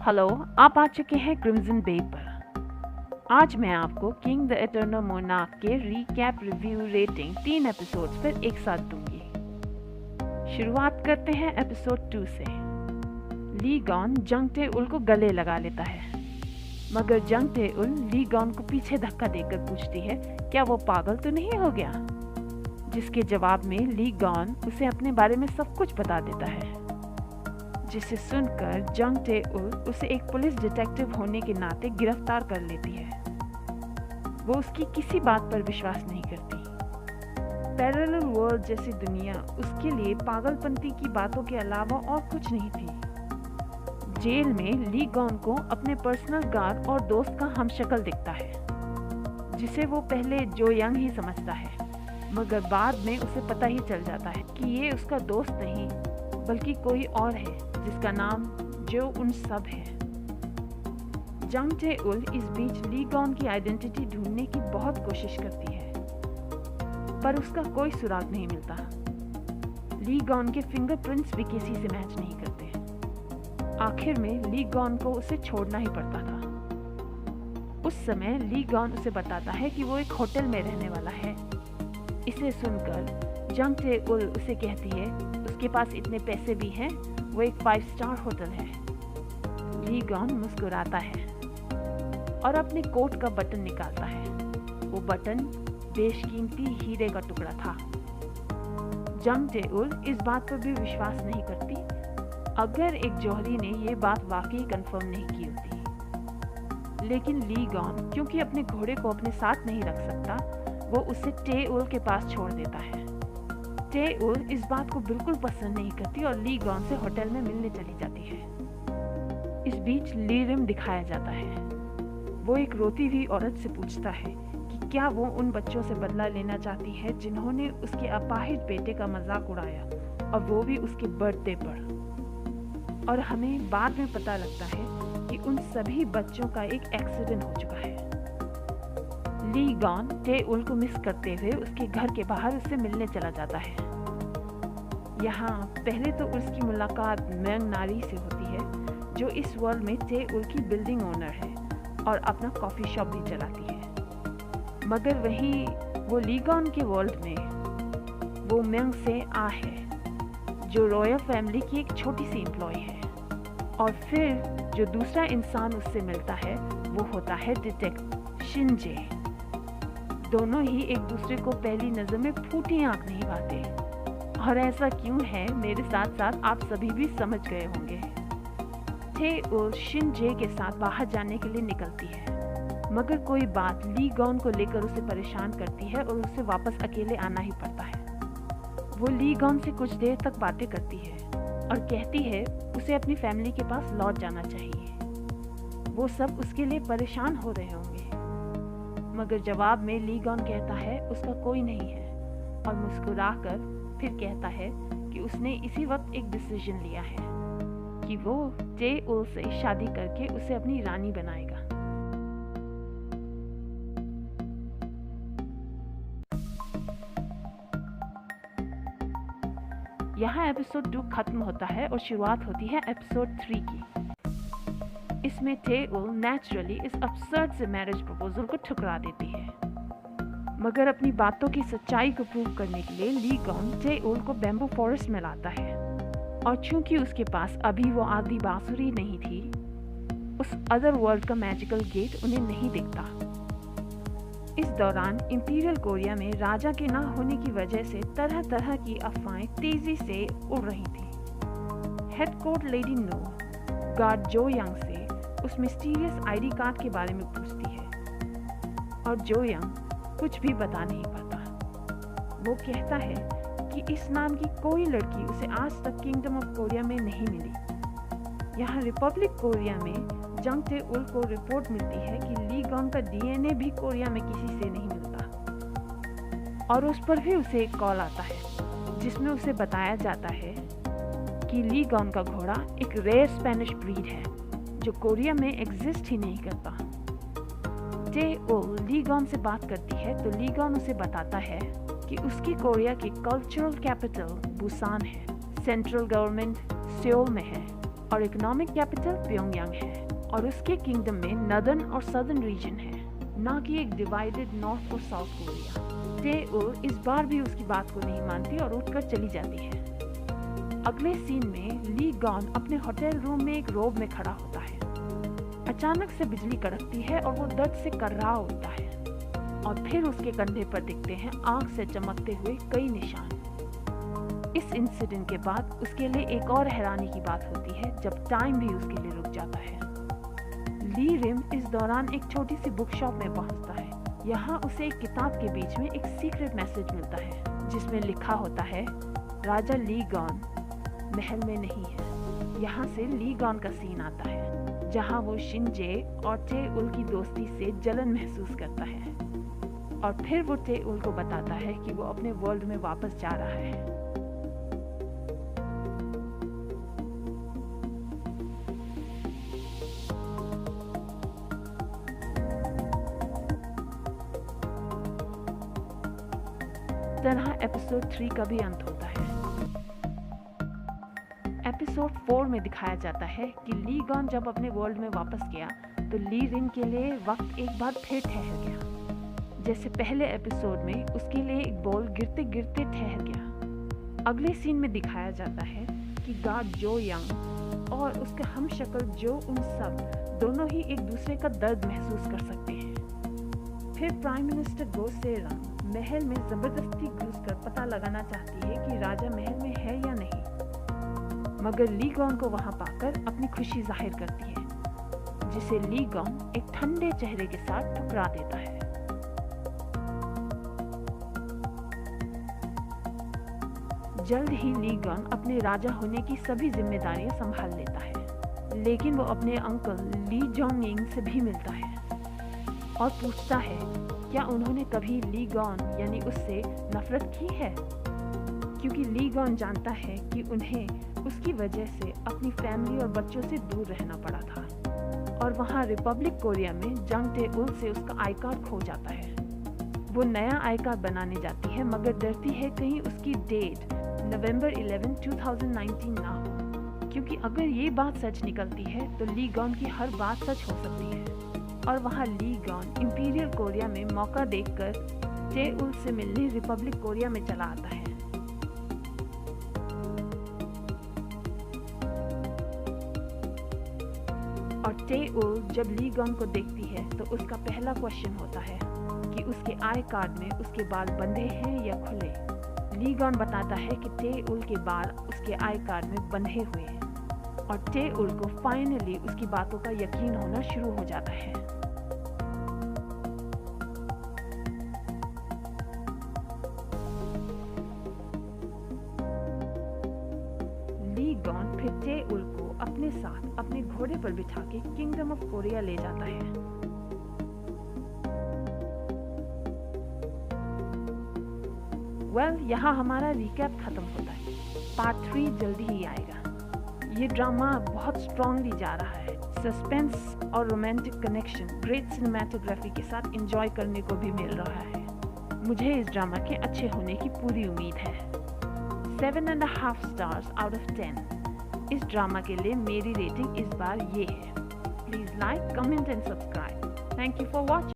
Hello, आप आ चुके हैं क्रिम्सन बे पर। आज मैं आपको किंग द इटर्नल मोनार्क के रीकैप रिव्यू रेटिंग 3 एपिसोड्स पर एक साथ दूंगी। शुरुआत करते हैं एपिसोड 2 से। ली गॉन जंग टे उल को गले लगा लेता है, मगर जंग टे उल ली गॉन को पीछे धक्का देकर पूछती है क्या वो पागल तो नहीं हो गया, जिसके जवाब में ली गॉन उसे अपने बारे में सब कुछ बता देता है, जिसे सुनकर जंग टे उल उसे एक पुलिस डिटेक्टिव होने के नाते गिरफ्तार कर लेती है। वो उसकी किसी बात पर विश्वास नहीं करती। पैरेलल वर्ल्ड जैसी दुनिया उसके लिए पागलपंती की बातों के अलावा और कुछ नहीं थी। जेल में ली गॉन को अपने पर्सनल गार्ड और दोस्त का हमशक्ल दिखता है, जिसे वो पहले जो यंग ही समझता है, मगर बाद में उसे पता ही चल जाता है कि ये उसका दोस्त नहीं बल्कि कोई और है, जिसका नाम जो उन सब है। जंग टे उल इस बीच ली गॉन की आइडेंटिटी ढूंढने की बहुत कोशिश करती है, पर उसका कोई सुराग नहीं मिलता। ली गॉन के फिंगरप्रिंट्स भी किसी से मैच नहीं करते। आखिर में ली गॉन को उसे छोड़ना ही पड़ता था। उस समय ली गॉन उसे बताता है कि वो एक होटल में रहने वाला है। इसे सुनकर जंग टे उल उसे कहती है उसके पास इतने पैसे भी हैं, वो एक 5 स्टार होटल है। ली गॉन मुस्कुराता है और अपने कोट का बटन निकालता है। वो बटन बेशकीमती हीरे का टुकड़ा था। जंग टे उल इस बात पर भी विश्वास नहीं करती, अगर एक जौहरी ने ये बात वाकई कंफर्म नहीं की होती। लेकिन ली गॉन क्योंकि अपने घोड़े को अपने साथ नहीं रख सकता, वो उसे टे उल के पास छोड़ देता है। टे उल इस बात को बिल्कुल पसंद नहीं करती और ली गॉन से होटल में मिलने चली जाती है। इस बीच ली रिम दिखाया जाता है। वो एक रोती हुई औरत से पूछता है कि क्या वो उन बच्चों से बदला लेना चाहती है जिन्होंने उसके अपाहिज बेटे का मजाक उड़ाया, और वो भी उसके बर्थडे पर। और हमें बाद में पता लगता है कि उन सभी बच्चों का एक एक्सीडेंट हो चुका है। ली गॉन टे उल को मिस करते हुए उसके घर के बाहर उससे मिलने चला जाता है। यहाँ पहले तो उसकी मुलाकात मैंग नारी से होती है, जो इस वर्ल्ड में टे उल की बिल्डिंग ओनर है और अपना कॉफी शॉप भी चलाती है। मगर वहीं वो ली गॉन के वर्ल्ड में वो मैंग से आ है, जो रॉयल फैमिली की एक छोटी सी एम्प्लॉय है। और फिर जो दूसरा इंसान उससे मिलता है वो होता है डिटेक्टिव शिनजे। दोनों ही एक दूसरे को पहली नजर में फूटी आंख नहीं पाते, और ऐसा क्यों है मेरे साथ साथ आप सभी भी समझ गए होंगे। टे उल शिनजे के साथ बाहर जाने के लिए निकलती है, मगर कोई बात ली गॉन को लेकर उसे परेशान करती है और उसे वापस अकेले आना ही पड़ता है। वो ली गॉन से कुछ देर तक बातें करती है और कहती है उसे अपनी फैमिली के पास लौट जाना चाहिए। वो सब उसके लिए परेशान हो रहे होंगे, मगर जवाब में ली गॉन कहता है उसका कोई नहीं है, और मुस्कुराकर फिर कहता है कि उसने इसी वक्त एक डिसीजन लिया है कि वो टे उल से शादी करके उसे अपनी रानी बनाएगा। यहाँ एपिसोड 2 खत्म होता है और शुरुआत होती है एपिसोड 3 की। इसमें टे उल नेचुरली इस अपसर्ड से मैरिज प्रपोजल को ठुकरा देती है, मगर अपनी बातों की सच्चाई को प्रूव करने के लिए ली गॉन टे उल को बैम्बू फॉरेस्ट में लाता है। और चूंकि उसके पास अभी वो आदि बांसुरी नहीं थी, उस अदर वर्ल्ड का मैजिकल गेट उन्हें नहीं दिखता। इस दौरान इंपीरियल कोरिया में राजा के ना होने की वजह से तरह तरह की अफवाहें तेजी से उड़ रही थी। Head court lady no guard जो यंग से उस मिस्टीरियस आईडी कार्ड के बारे में पूछती है, और जो यंग कुछ भी बता नहीं पाता। वो कहता है कि इस नाम की कोई लड़की उसे आज तक किंगडम ऑफ कोरिया में नहीं मिली। यहाँ रिपब्लिक कोरिया में जंग टे उल को रिपोर्ट मिलती है कि ली गॉन का डीएनए भी कोरिया में किसी से नहीं मिलता, और उस पर भी उसे एक कॉल आता है जिसमें उसे बताया जाता है कि ली गॉन का घोड़ा एक रेयर स्पेनिश ब्रीड है जो कोरिया में एग्जिस्ट ही नहीं करता। टे उल ली गॉन से बात करती है तो ली गॉन उसे बताता है कि उसकी कोरिया की कल्चरल कैपिटल बुसान है, सेंट्रल गवर्नमेंट सियोल में है, और इकोनॉमिक कैपिटल प्योंगयांग है और उसके किंगडम में नॉर्दर्न और सदर्न रीजन है, ना कि एक डिवाइडेड नॉर्थ और साउथ कोरिया। टेउल इस बार भी उसकी बात को नहीं मानती और उठकर चली जाती है। अगले सीन में ली गॉन अपने होटल रूम में एक रोब में खड़ा होता है। अचानक से बिजली कड़कती है और वो दर्द से कर्रा उठता है और फिर उसके कंधे पर दिखते हैं आग से चमकते हुए कई निशान। इस इंसिडेंट के बाद उसके लिए एक और हैरानी की बात होती है जब टाइम भी उसके लिए रुक जाता है। ली रिम इस दौरान एक छोटी सी बुक शॉप में पहुंचता है। यहाँ उसे एक किताब के बीच में एक सीक्रेट मैसेज मिलता है जिसमें लिखा होता है, राजा ली गॉन महल में नहीं है। यहाँ से ली गॉन का सीन आता है जहाँ वो शिनजे और टेउल की दोस्ती से जलन महसूस करता है और फिर वो टेउल को बताता है कि वो अपने वर्ल्ड में वापस जा रहा है। तरह एपिसोड 3 का भी अंत होता है। एपिसोड 4 में दिखाया जाता है कि ली गॉन जब अपने वर्ल्ड में वापस गया तो ली रिंग के लिए वक्त एक बार फिर ठहर गया। जैसे पहले एपिसोड में उसके लिए एक बॉल गिरते गिरते ठहर गया। अगले सीन में दिखाया जाता है कि गार्ड जो यंग और उसके हमशक्ल जो उन सब दोनों ही एक दूसरे का दर्द महसूस कर सकते हैं। फिर प्राइम मिनिस्टर गो से रंग महल में जबरदस्ती घुसकर पता लगाना चाहती है कि राजा महल में है या नहीं, मगर ली गॉन को वहां पाकर अपनी खुशी जाहिर करती है, जिसे ली गॉन एक ठंडे चेहरे के साथ ठुकरा देता है। जल्द ही ली गॉन अपने राजा होने की सभी जिम्मेदारियां संभाल लेता है, लेकिन वो अपने अंकल ली जोंग से भी मिलता है और पूछता है क्या उन्होंने कभी ली गॉन यानी उससे नफरत की है, क्योंकि ली गॉन जानता है कि उन्हें उसकी वजह से अपनी फैमिली और बच्चों से दूर रहना पड़ा था और वहाँ रिपब्लिक कोरिया में जंग टेउल से उसका आई कार्ड खो जाता है। वो नया आई कार्ड बनाने जाती है मगर डरती है कहीं उसकी डेट नवंबर 11, 2019 ना हो, क्योंकि अगर ये बात सच निकलती है तो ली गॉन की हर बात सच हो सकती है और वहाँ ली गॉन इंपीरियल कोरिया में मौका देखकर टेउल से मिलने रिपब्लिक कोरिया में चला आता है। और टेउल जब ली गॉन को देखती है तो उसका पहला क्वेश्चन होता है कि उसके आई कार्ड में उसके बाल बंधे हैं या खुले। ली गॉन बताता है कि टेउल के बाल उसके आई कार्ड में बंधे हुए हैं और टेउल को फाइनली उसकी बातों का यकीन होना शुरू हो जाता है। ली गॉन फिर टेउल को अपने साथ अपने घोड़े पर बिठा के किंगडम ऑफ कोरिया ले जाता है। यहाँ हमारा रिकैप खत्म होता है। पार्ट 3 जल्दी ही आएगा। ये ड्रामा बहुत स्ट्रांगली जा रहा है। सस्पेंस और रोमांटिक कनेक्शन ग्रेट सिनेमैटोग्राफी के साथ एंजॉय करने को भी मिल रहा है। मुझे इस ड्रामा के अच्छे होने की पूरी उम्मीद है। 7.5 स्टार्स आउट ऑफ 10 इस ड्रामा के लिए मेरी रेटिंग इस बार ये है। Please like, comment and subscribe. Thank you for watching.